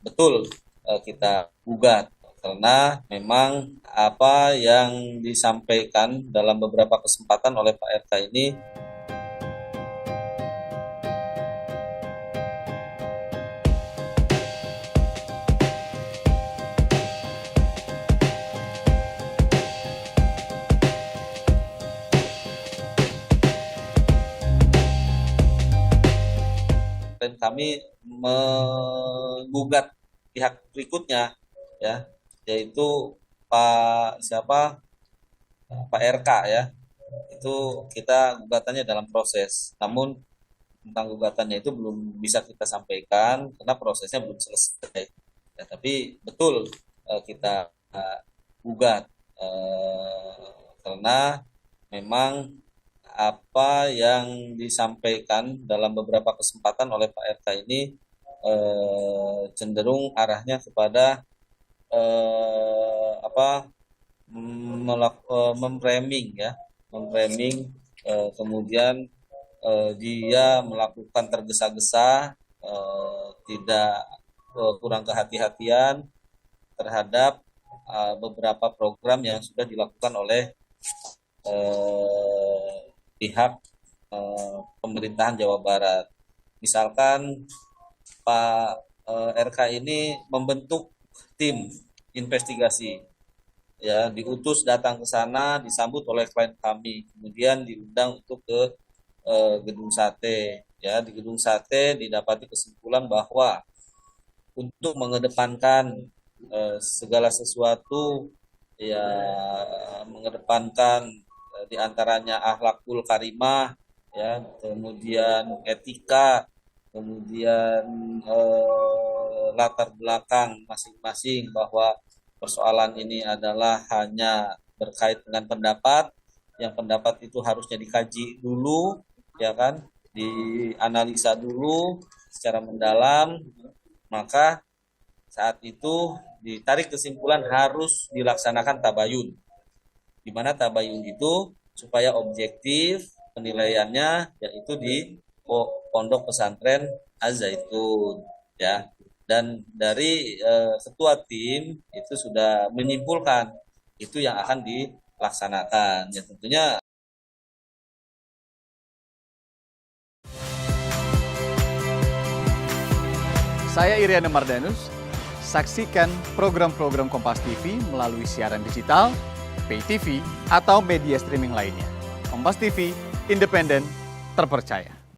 betul kita gugat karena memang apa yang disampaikan dalam beberapa kesempatan oleh Pak RK ini dan kami menggugat pihak berikutnya ya, yaitu Pak RK ya. Itu kita gugatannya dalam proses. Namun tentang gugatannya itu belum bisa kita sampaikan karena prosesnya belum selesai. Ya, tapi betul kita gugat karena memang apa yang disampaikan dalam beberapa kesempatan oleh Pak RK ini cenderung arahnya kepada apa memframing ya, memframing kemudian dia melakukan tergesa-gesa, tidak kurang kehati-hatian terhadap beberapa program yang sudah dilakukan oleh pihak pemerintahan Jawa Barat. Misalkan Pak RK ini membentuk tim investigasi, ya diutus datang ke sana, disambut oleh klien kami, kemudian diundang untuk ke gedung sate. Ya, di gedung sate didapati kesimpulan bahwa untuk mengedepankan segala sesuatu, ya mengedepankan diantaranya akhlakul karimah, ya kemudian etika, kemudian latar belakang masing-masing, bahwa persoalan ini adalah hanya berkait dengan pendapat, yang pendapat itu harusnya dikaji dulu, ya kan, dianalisa dulu secara mendalam, maka saat itu ditarik kesimpulan harus dilaksanakan tabayun, di mana tabayun itu supaya objektif penilaiannya, yaitu di Pondok Pesantren Az-Zaitun ya. Dan dari ketua tim itu sudah menyimpulkan itu yang akan dilaksanakan. Ya tentunya Saya Iriana Mardanus. Saksikan program-program Kompas TV melalui siaran digital, pay TV, atau media streaming lainnya. Kompas TV, independen, terpercaya.